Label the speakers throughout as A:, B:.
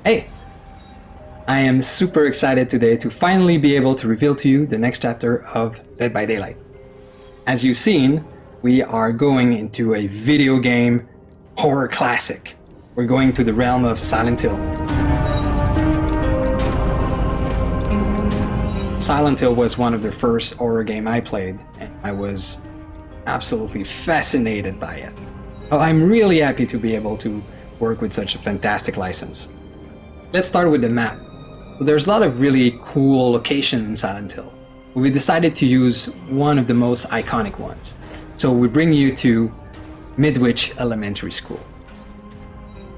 A: Hey! I am super excited today to finally be able to reveal to you the next chapter of Dead by Daylight. As you've seen, we are going into a video game horror classic. We're going to the realm of Silent Hill. Silent Hill was one of the first horror game I played, and I was absolutely fascinated by it. Well, I'm really happy to be able to work with such a fantastic license. Let's start with the map. So there's a lot of really cool locations in Silent Hill. We decided to use one of the most iconic ones. So we bring you to Midwich Elementary School.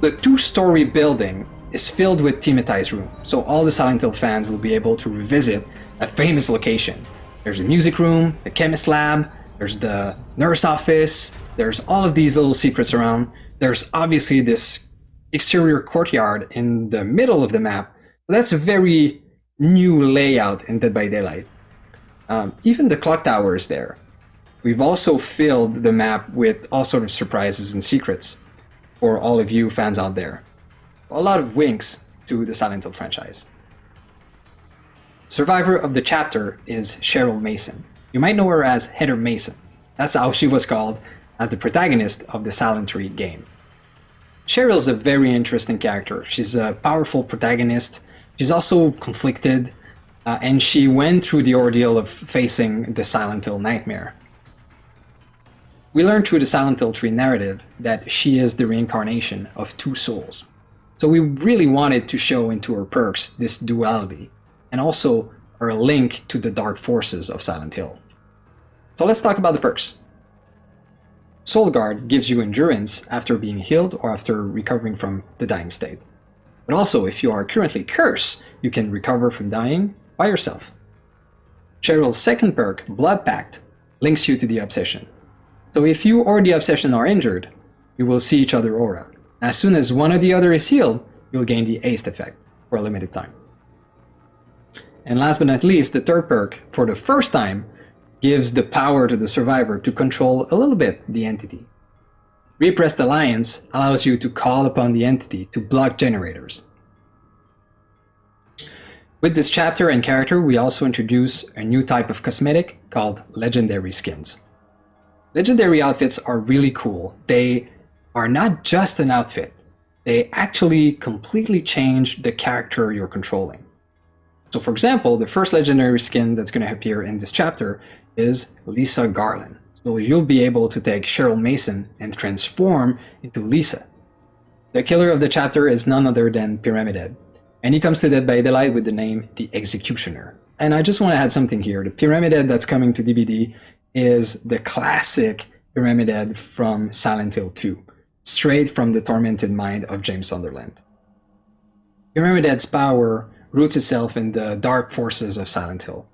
A: The two-story building is filled with thematized rooms, so all the Silent Hill fans will be able to revisit a famous location. There's a music room, the chemist lab, there's the nurse office, there's all of these little secrets around. There's obviously this exterior courtyard in the middle of the map. That's a very new layout in Dead by Daylight. Even the clock tower is there. We've also filled the map with all sorts of surprises and secrets for all of you fans out there. A lot of winks to the Silent Hill franchise. Survivor of the chapter is Cheryl Mason. You might know her as Heather Mason. That's how she was called as the protagonist of the Silent Hill game. Cheryl's a very interesting character. She's a powerful protagonist. She's also conflicted, and she went through the ordeal of facing the Silent Hill nightmare. We learned through the Silent Hill 3 narrative that she is the reincarnation of two souls. So we really wanted to show into her perks this duality, and also her link to the dark forces of Silent Hill. So let's talk about the perks. Soul Guard gives you endurance after being healed or after recovering from the dying state. But also, if you are currently cursed, you can recover from dying by yourself. Cheryl's second perk, Blood Pact, links you to the Obsession. So if you or the Obsession are injured, you will see each other aura. As soon as one or the other is healed, you'll gain the Haste effect for a limited time. And last but not least, the third perk, for the first time, gives the power to the survivor to control a little bit the entity. Repressed Alliance allows you to call upon the entity to block generators. With this chapter and character, we also introduce a new type of cosmetic called Legendary Skins. Legendary outfits are really cool. They are not just an outfit. They actually completely change the character you're controlling. So for example, the first legendary skin that's going to appear in this chapter is Lisa Garland. So you'll be able to take Cheryl Mason and transform into Lisa. The killer of the chapter is none other than Pyramid Head, and he comes to Dead by Daylight with the name The Executioner. And I just want to add something here. The Pyramid Head that's coming to DVD is the classic Pyramid Head from Silent Hill 2, straight from the tormented mind of James Sunderland. Pyramid Head's power roots itself in the dark forces of Silent Hill.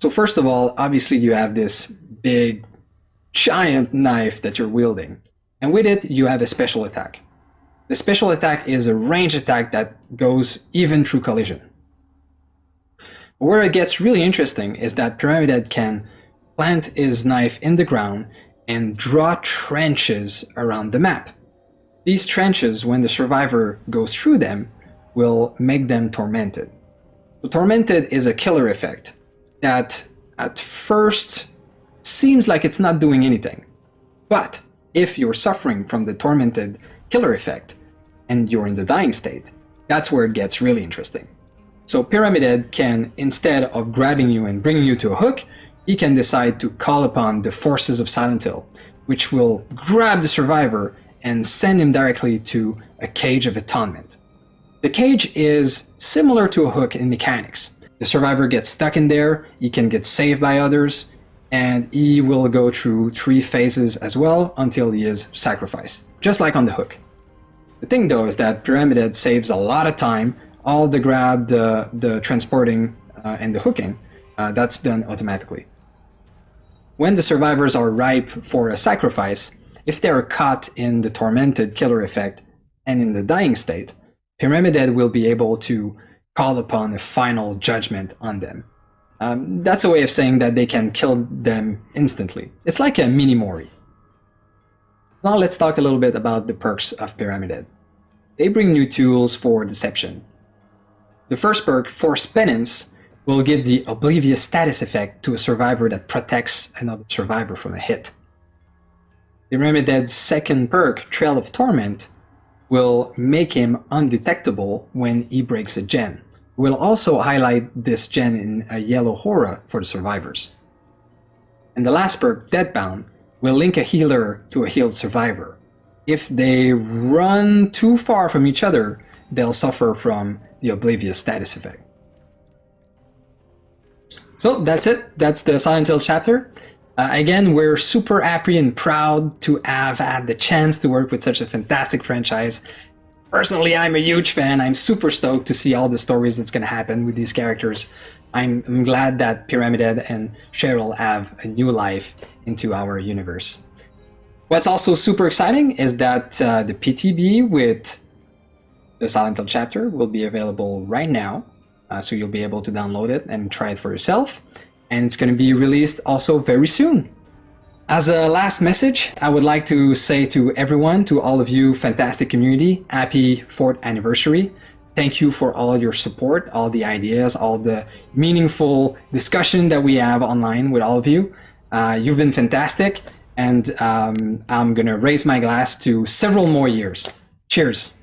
A: So first of all, obviously you have this big, giant knife that you're wielding. And with it, you have a special attack. The special attack is a range attack that goes even through collision. Where it gets really interesting is that Pyramid Head can plant his knife in the ground and draw trenches around the map. These trenches, when the survivor goes through them, will make them tormented. So tormented is a killer effect that at first seems like it's not doing anything. But if you're suffering from the tormented killer effect and you're in the dying state, that's where it gets really interesting. So Pyramid Head can, instead of grabbing you and bringing you to a hook, he can decide to call upon the forces of Silent Hill, which will grab the survivor and send him directly to a cage of atonement. The cage is similar to a hook in mechanics. The survivor gets stuck in there, he can get saved by others, and he will go through 3 phases as well until he is sacrificed, just like on the hook. The thing though is that Pyramid Head saves a lot of time. All the grab, the transporting, and the hooking, that's done automatically. When the survivors are ripe for a sacrifice, if they are caught in the tormented killer effect and in the dying state, Pyramid Head will be able to call upon a final judgment on them. That's a way of saying that they can kill them instantly. It's like a mini Mori. Now let's talk a little bit about the perks of Pyramid Head. they bring new tools for deception. The first perk, Force Penance, will give the oblivious status effect to a survivor that protects another survivor from a hit. The Remedad's second perk, Trail of Torment, will make him undetectable when he breaks a gen. We'll also highlight this gen in a yellow aura for the survivors. And the last perk, Deadbound, will link a healer to a healed survivor. If they run too far from each other, they'll suffer from the oblivious status effect. So that's it. That's the Silent Hill chapter. Again, we're super happy and proud to have had the chance to work with such a fantastic franchise. Personally, I'm a huge fan. I'm super stoked to see all the stories that's going to happen with these characters. I'm glad that Pyramided and Cheryl have a new life into our universe. What's also super exciting is that the PTB with the Silent Hill chapter will be available right now. So you'll be able to download it and try it for yourself. And it's going to be released also very soon. As a last message, I would like to say to everyone, to all of you fantastic community, happy 4th anniversary. Thank you for all your support, all the ideas, all the meaningful discussion that we have online with all of you. You've been fantastic, and I'm going to raise my glass to several more years. Cheers.